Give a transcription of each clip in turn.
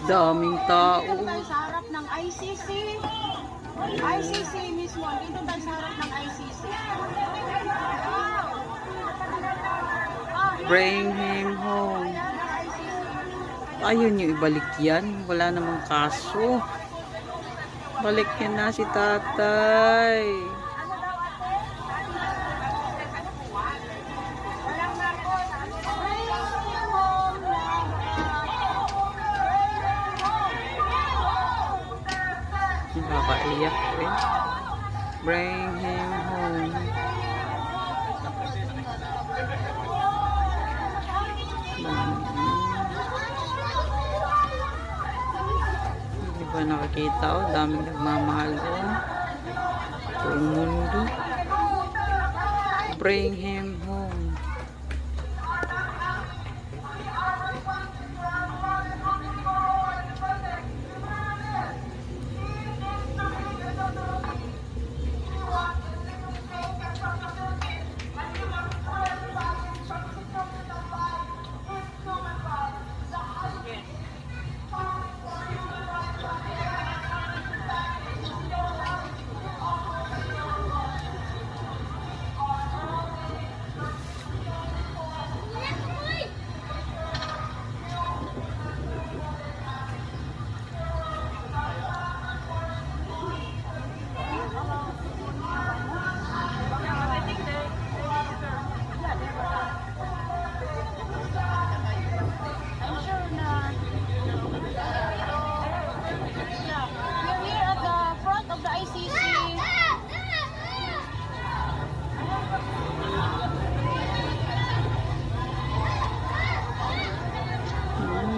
Daming tao. Dito tayo sa harap ng ICC. ICC mismo. Dito tayo sa harap ng ICC. Bring him home. Ayun yung ibalik yan. Wala namang kaso. Balik yan na si tatay. Nakakaiyak eh. Bring him home. Hindi ba nakakita o? Daming nagmamahal doon. Buong mundo. Bring him home.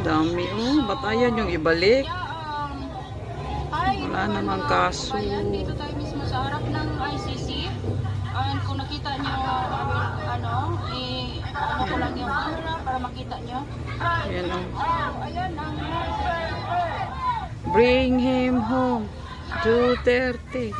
Dami oh. Ba't ayan yung ibalik? Wala namang kaso. Ayan, dito tayo mismo sa harap ng ICC. And kung nakita nyo, ano ko lang yung camera para makita nyo. Ayan oh. Ayan ang Bring him home. Duterte.